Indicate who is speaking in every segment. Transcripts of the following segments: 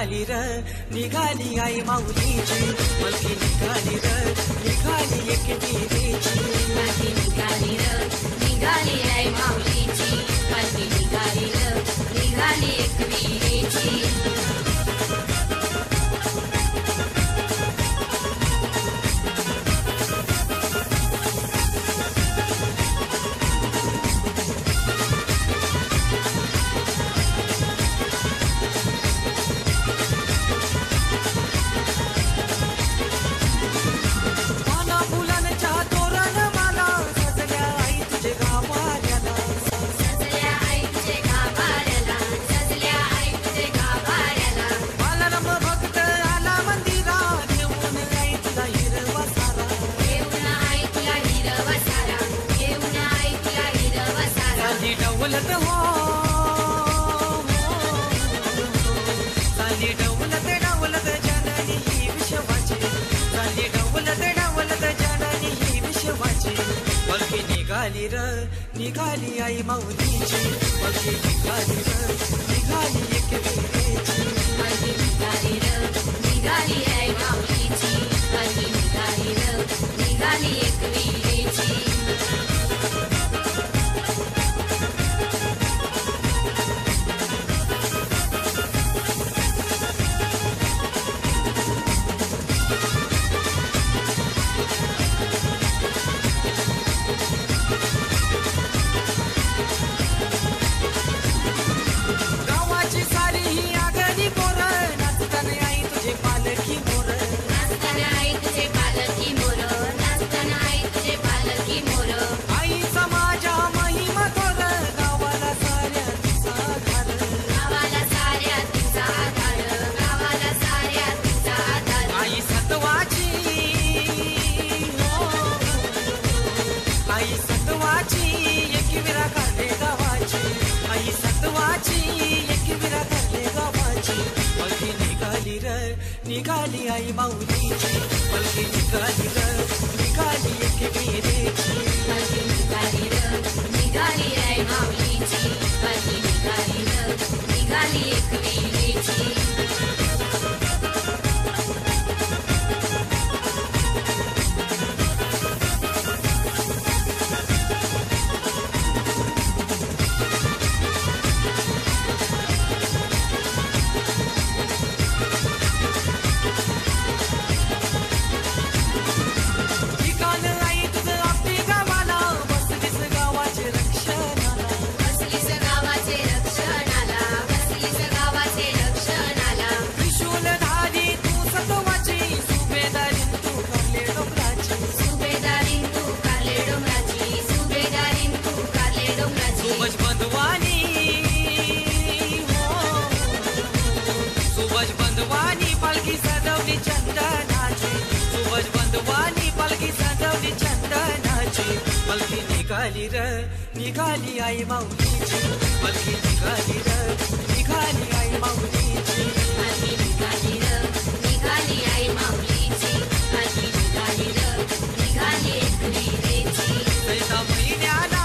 Speaker 1: निघाली र निघाली आई माऊलीची पलकी निघाली र निघाली एकविरेची
Speaker 2: पलकी निघाली र निघाली आई माऊलीची पलकी निघाली र निघाली एकविरेची
Speaker 1: निघाली र निघाली आई माऊलीची पलकी निघाली र निघाली एकविरेची
Speaker 2: पलकी निघाली र निघाली आई माऊलीची पलकी निघाली र निघाली एकविरेची
Speaker 1: निघाली आई माऊलीची पलकी निघाली र निघाली एकविरेची
Speaker 2: पलकी निघाली र निघाली आई माऊलीची पलकी निघाली र निघाली एकविरेची
Speaker 1: निघाली र निघाली आई माऊलीची पलकी निघाली र निघाली आई माऊलीची
Speaker 2: पलकी निघाली र निघाली आई माऊलीची पलकी निघाली र निघाली एकविरेची
Speaker 1: चैता महिन्याला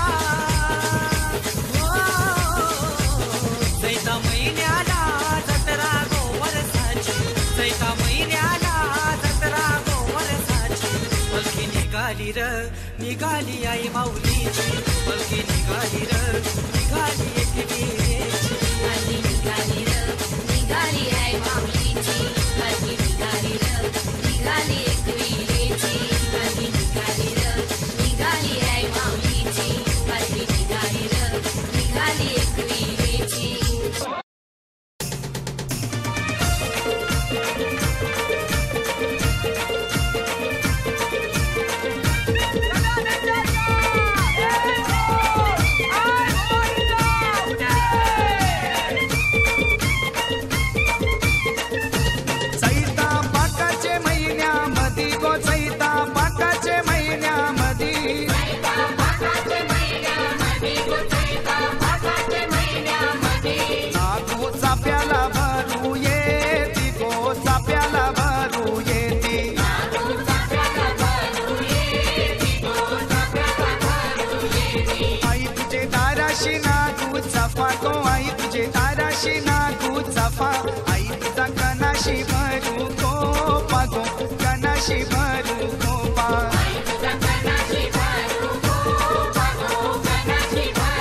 Speaker 1: चैता महिन्याला जत्रा गोवर्धाची चैता महिन्याला जत्रा गोवर्धाची पलकी निघाली र निघाली आई माऊलीची पलकी निघाली र निघाली एकविरेची
Speaker 2: पलकी निघाली र निघाली आई माऊलीची पलकी निघाली र निघाली एकविरेची पलकी निघाली र निघाली आई माऊलीची पलकी निघाली र निघाली एकविरेची
Speaker 1: चाफा तो आई तुझे दाराशी नागू चाफा आई तुझा
Speaker 3: गो कणाशी भरू खोपा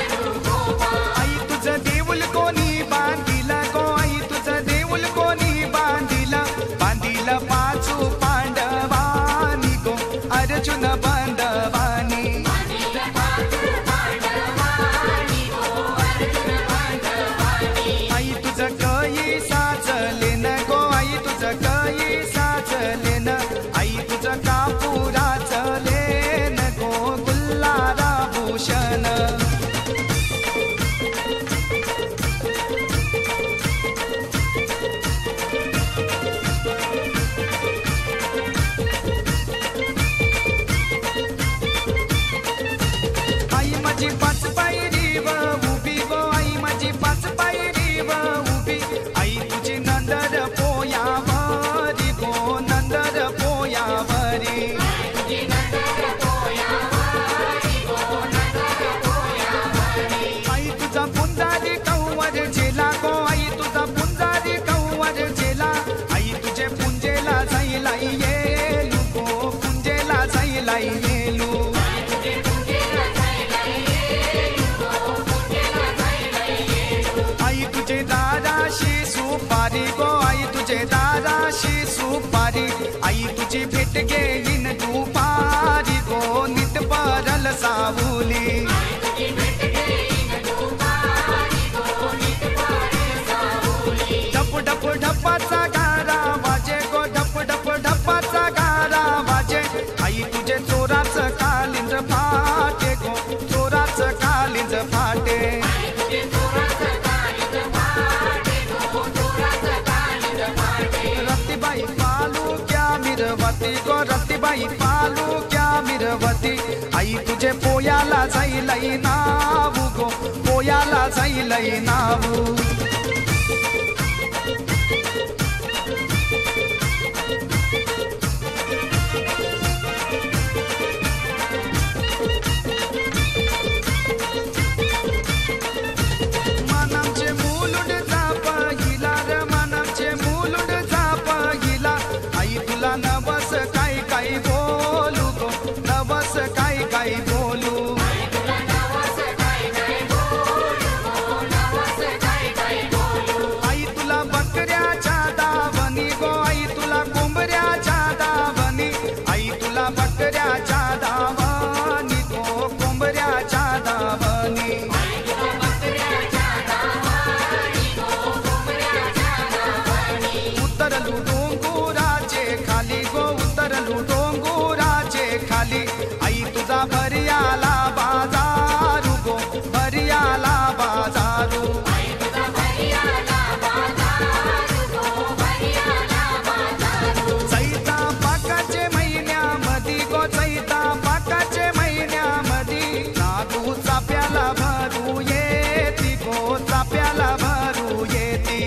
Speaker 3: आई तुझं देऊळ कोणी बांधिला गो आई तुझं देऊळ कोणी बांधिला बांधिला पाचू पांडवानी गो अर्जुन बांधवानी आई तुझं कई साचले न गो आई तुझं कई साचले न आई तुझं कापुराचले न गो गुल्लारा भूषण आई माझी पाच पायरी व उभी गो आई माझी पाच पायरी व उभी आई तुझी नंदर पोयावरी गो नंदर पोयावरी आई तुझा पुंजारी कौवर झेला गो आई तुझा पुंजारी कौवर झेला आई तुझे पुंजेला जाईला येलू गो पुंजेला जाईला येलू आई तुझे दाराशी सुपारी गो आई तुझे दाराशी सुपारी आई तुझी भेट घेईन दुपारी गो निट परल सावली ढप ढप ढप्पाचा गारा वाजे गो ढप ढप ढप्पाचा गारा वाजे आई तुझे चोराचं कालिंज फाटे गो चोराचं कालिंज फाटे रत्तीबाई पालू क्या मिरवती गो रत्तीबाई पालू क्या मिरवती आई तुझे पोयाला जाईलई नाव गो पोयाला जाईलई नाव मानामचे मुलुड जाप हिला र मानामचे मुलुड जाप हिला आई तुला नवस काय काय बोलू गो नवस काय काय बोलू आई तुला बकऱ्याच्या दावणी गो आई तुला कोंबऱ्याच्या दावणी आई तुला बकऱ्याच्या दावणी गो कोंबऱ्याच्या दावणी उतरलू डोंगुराचे खाली गो उतरलू डोंगुराचे खाली आई तुझा भरियाला बाजारू गो भरियाला बाजारू चैता पाकाचे महिन्यामधी गो चैता पाकाचे महिन्यामधी नागू चाप्याला भरू येती गो चाप्याला भरू येती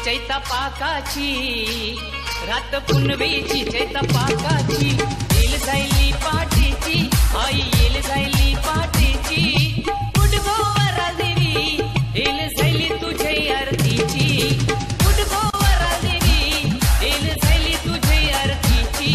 Speaker 1: चैता पाकाची रात पुनवेची चैता पाकाची येल जायली पाटेची आई येल जायली पाटेची उडगोवरा देवी येल जायली तुझे आरतीची उडगोवरा देवी येल जायली तुझे आरतीची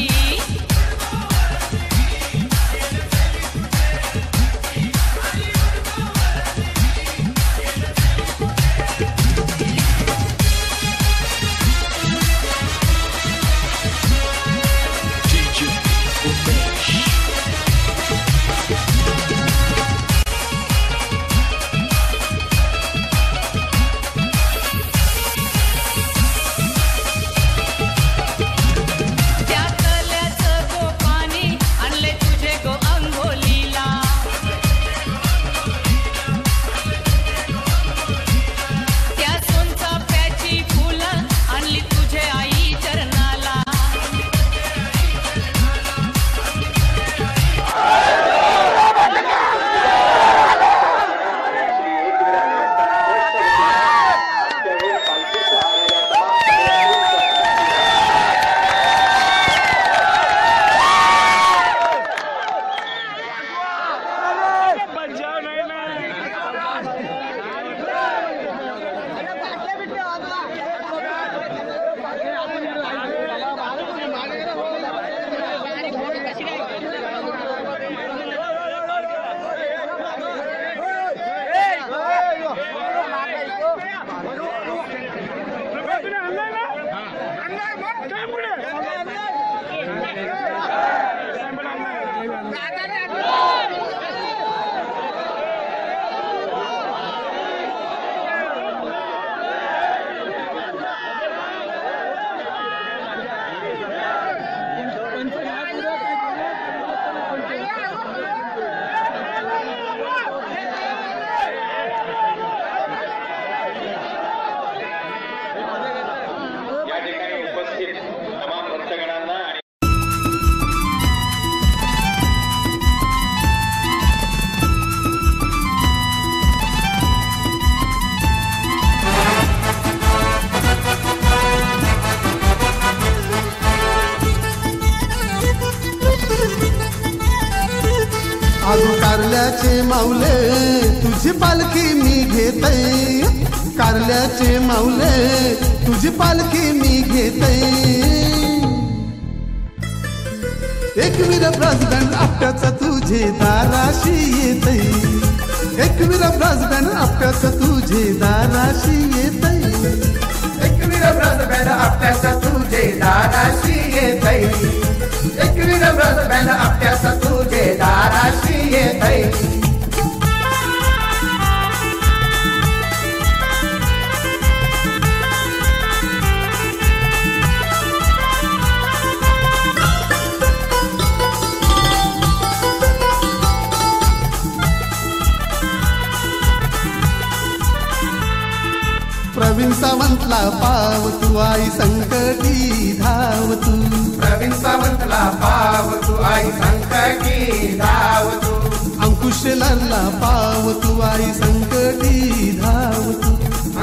Speaker 4: आगो कारल्याचे माऊले तुझी पालखी मी घेतै, कारल्याचे माऊले तुझी पालखी मी घेतै. एकवीर ब्रजबँड आपट्याचा तुझे दाराशी येतै, एकवीर ब्रजबँड आपट्याचा तुझे दाराशी येतै,
Speaker 5: एकवीर ब्रजबँड आपट्याचा तुझे दाराशी येतै, एकवीर ब्रजबँड आपट्याचा तुझे दाराशी येतै.
Speaker 4: प्रवीण सावंतला पाव तू आई संकटी धाव तू,
Speaker 5: प्रवीण सावंतला पाव तू आई संकटी धाव तू,
Speaker 4: अंकुशेलाला पाव तू आई संकटी धाव तू,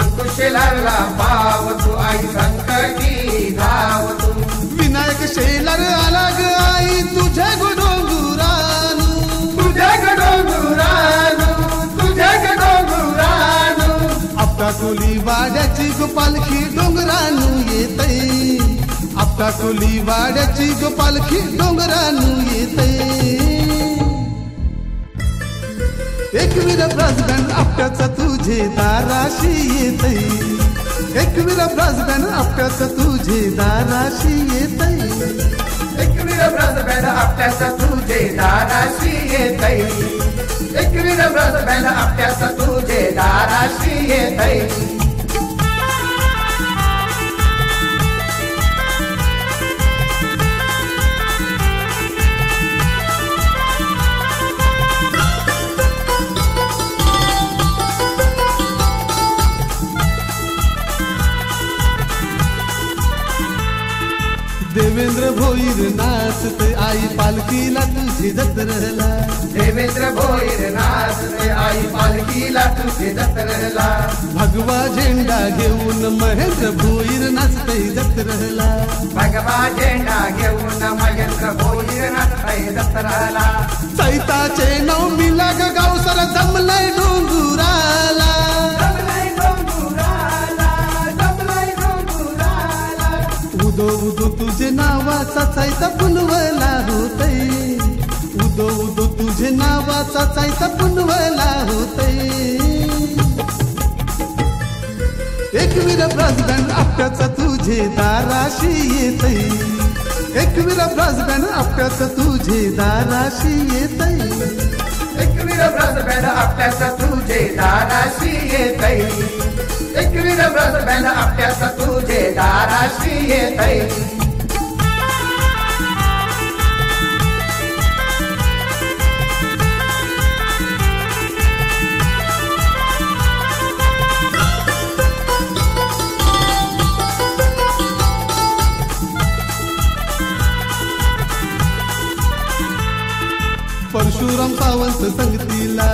Speaker 5: अंकुशेलाला पाव तू आई संकटी धाव तू.
Speaker 4: विनायक शेलार आला ग आई तुझ्या डोंगुरानू,
Speaker 5: तुझ्या डोंगुरानू, तुझ्या डोंगुरानू.
Speaker 4: आपटा कोली वाड्याची गोपालखी डोंगरानू येतै, आपटा कोली वाड्याची गोपालखी डोंगरानू येतै. एकवीर ब्रजबँड आपट्याचा तुझे दाराशी येतै, एकवीर ब्रजबँड आपट्याचा तुझे दाराशी येतै,
Speaker 5: एकवीर ब्रजबँड आपट्याचा तुझे दाराशी येतै, एकवीर ब्रजबँड आपट्याचा तुझे दाराशी येतै.
Speaker 4: देवेंद्र भोईर नाचते आई पालखीला तुझे जत्रला,
Speaker 5: देवेंद्र भोईर नाचते आई पालखीला तुझे जत्रला.
Speaker 4: भगवा झेंडा घेऊन महेंद्र भोईर नाचते जत्रला,
Speaker 5: भगवा झेंडा घेऊन महेंद्र भोईर नाचते जत्रला.
Speaker 4: चैताचे नवमीला ग गावसर जमलंय डोंगुराला,
Speaker 5: जमलंय डोंगुराला, जमलंय डोंगुराला.
Speaker 4: उदो उदो तुझे नावाचा चैता पुनवला होतै, उदो उदो तुझे नावाचा चैता पुनवला होतै. एकवीर ब्रजबँड आपट्याचा तुझे दाराशी येतै, एकवीर ब्रजबँड आपट्याचा तुझे दाराशी येतै,
Speaker 5: एकवीर ब्रजबँड आपट्याचा तुझे दाराशी येतै, एकवीर ब्रजबँड आपट्याचा तुझे दाराशी येतै.
Speaker 4: परशुराम सावंत संगतीला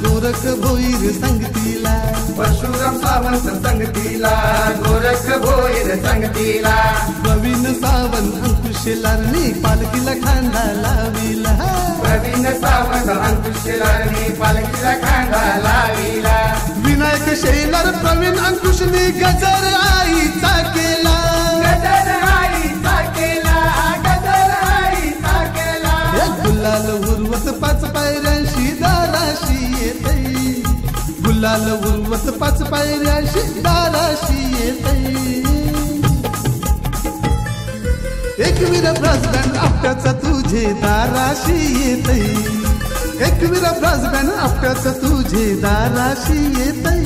Speaker 4: गोरख भोईर संगतीला,
Speaker 5: परशुराम सावंत संगतीला गोरख भोईर संगतीला.
Speaker 4: प्रवीण सावंत अंकुशेलारनी पालखीला खांदा लाविला,
Speaker 5: प्रवीण सावंत अंकुशेलारनी पालखीला खांदा लाविला.
Speaker 4: विनायक शेलार प्रवीण अंकुशनी गजर आईचा केला,
Speaker 5: गजर आईचा केला, गजर आईचा केला.
Speaker 4: गुलाल उर्वत पाच पायऱ्यांशी दाराशी येतै, गुलाल उर्वत पाच पायऱ्यांशी दाराशी येतै. ब्रजबँड आपट्याचा तुझे दाराशी येतय एकवीर ब्रजबँड आपट्याचा तुझे दाराशी येतय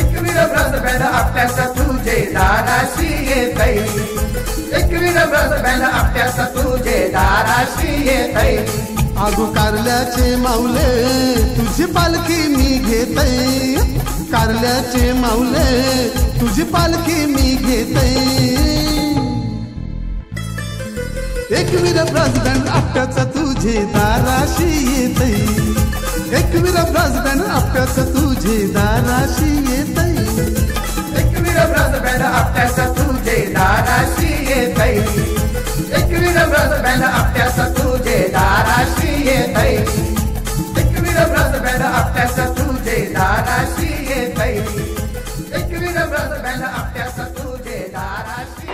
Speaker 5: एकवीर ब्रजबँड आपट्याचा तुझे दाराशी येतय एकवीर ब्रजबँड आपट्याचा तुझे दाराशी येतय
Speaker 4: आगो कारल्याचे माऊले तुझी पालखी मी घेतय कारल्याचे माऊले तुझी पालखी मी घेतय एकवीर ब्रजबँड आपट्याचा तुझे दाराशी येतय एकवीर ब्रजबँड आपट्याचा तुझे दाराशी येतय
Speaker 5: एकवीर ब्रजबँड आपट्याचा तुझे दाराशी येतय एकवीर ब्रजबँड आपट्याचा तुझे दाराशी येतय एकवीर ब्रजबँड आपट्याचा तुझे दाराशी येतय एकवीर ब्रजबँड आपट्याचा तुझे दाराशी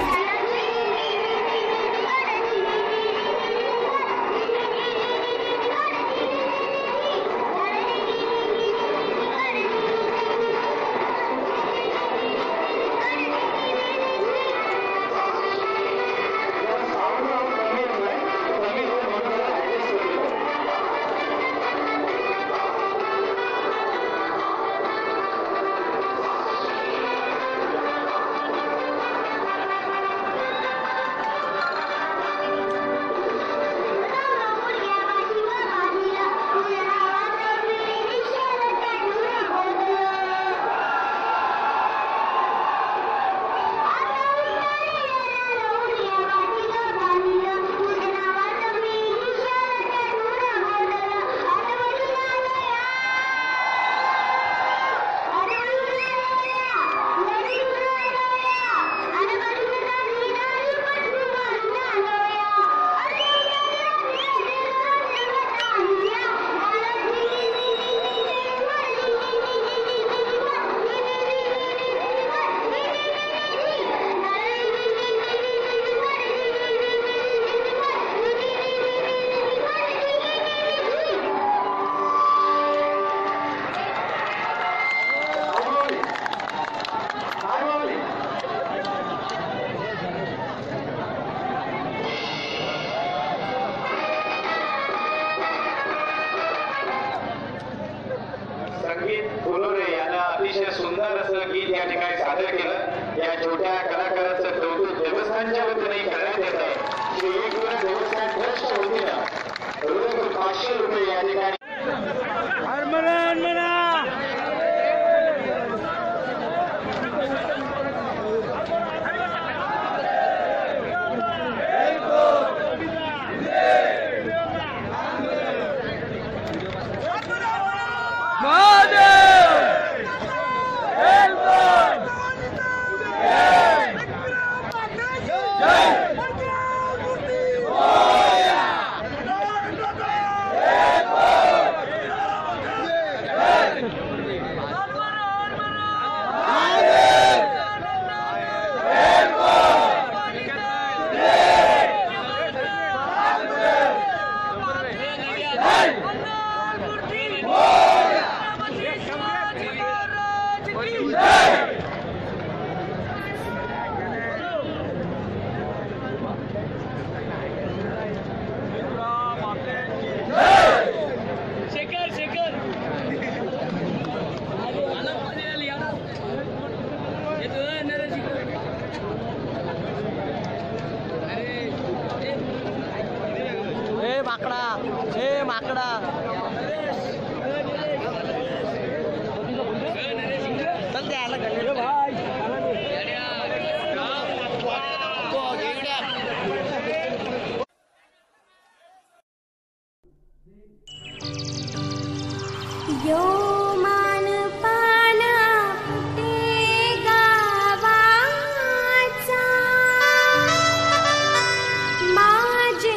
Speaker 6: माझे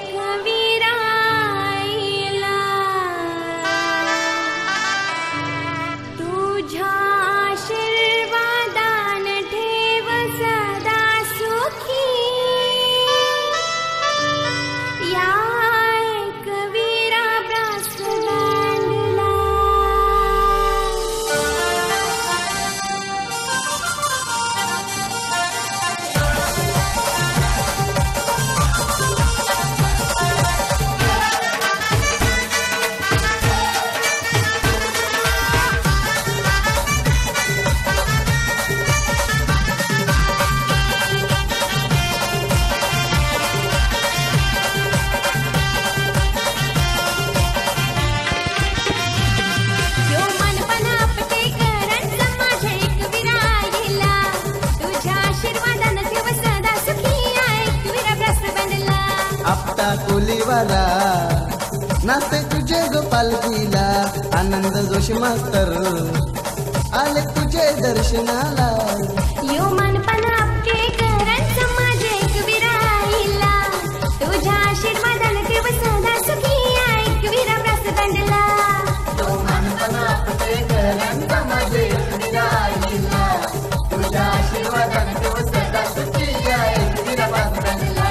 Speaker 6: कविराईला
Speaker 4: दरबारा नाचते तुझे गोपालकीला आनंद जोशी मास्तर आले तुझे दर्शनाला
Speaker 2: यो मनपण आपके घरांचा माझे एकविरा राहिला तुझ्या आशीर्वादाने देव सदा सुखी एकविरा प्रसदंडला
Speaker 6: तो मनपण आपके घरांचा माझे एकविरा राहिला तुझ्या आशीर्वादाने देव सदा सुखी एकविरा प्रसदंडला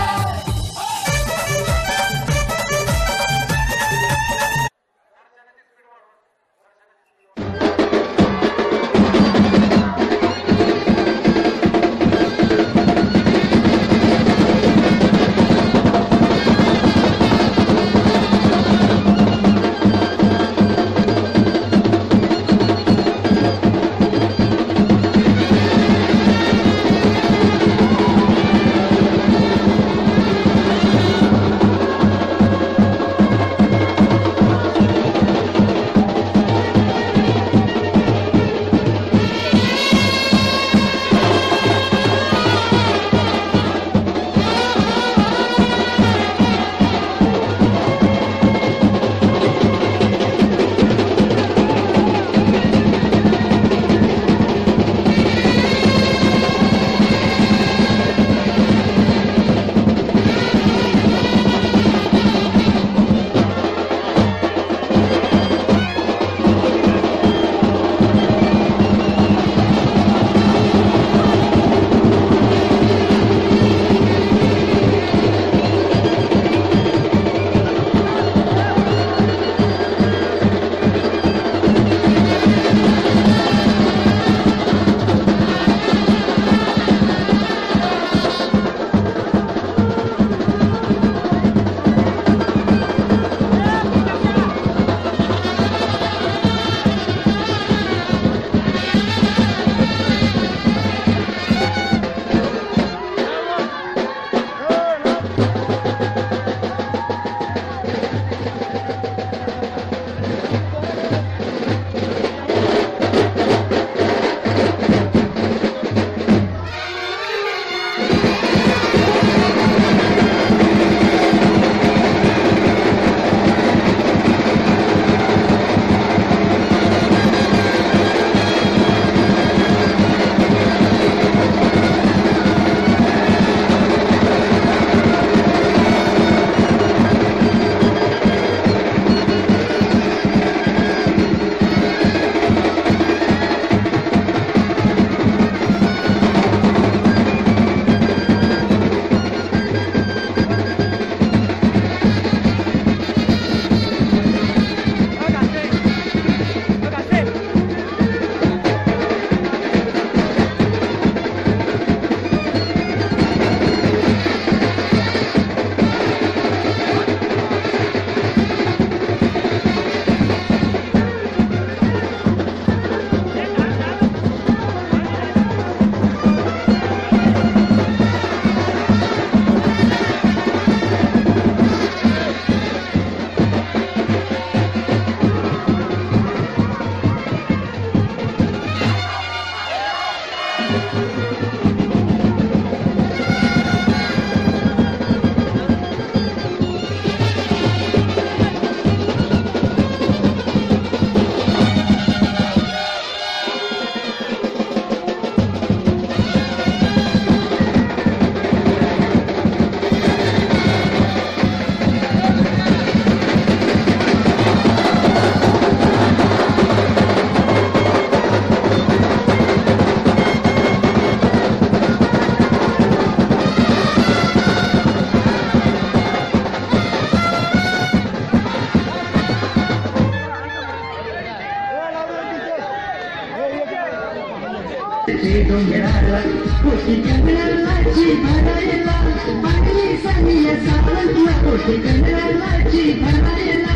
Speaker 7: डोंगराला कोटी कंगलाची भरायला पाणी सानिया सावंतला कोटी कंगलाची भरायला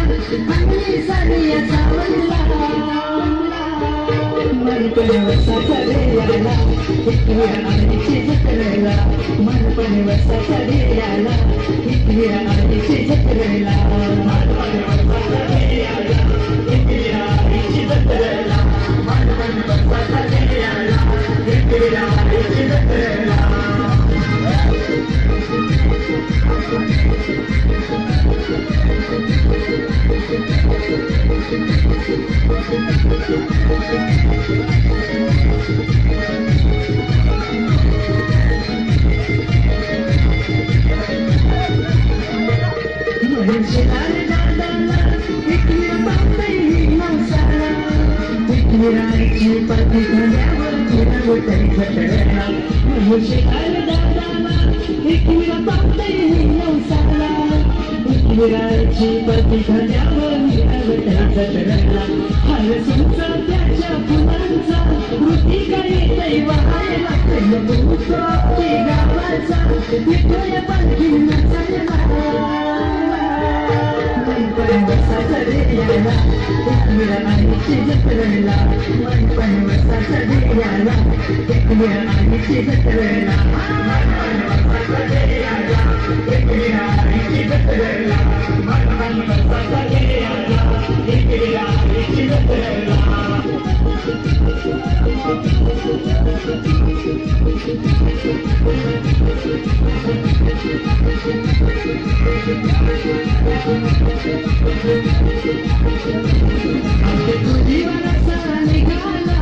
Speaker 7: पाणी सानिया सावंतला मनपणे वसा करेला इतक्या आईची जत्रेला मनपणे वसा करेला इतक्या आईची जत्रेला मनपणे वसा करेला इतक्या आईची जत्रेला मनपणे वसा करेला इतक्या आईची जत्रेला आवडतंय जत्रेला मुशिकाल दादाला एकविरा पावतंय नवसाला एकविराची प्रतिभा द्यावं आवडतंय जत्रेला हरसूचा त्याच्या फुलांचा कृतिका येतंय वाहायला प्रेमभूतो ती गावाचा विठोया पालखीन नाचायला पण वसाचा देयाला एकविरा आईची जत्रेला पण वसाचा देयाला एकविरा आईची जत्रेला वसाचा देयाला एकविरा आईची जत्रेला वसाचा देयाला एकविरा आईची जत्रेला जीवनाचा निघाला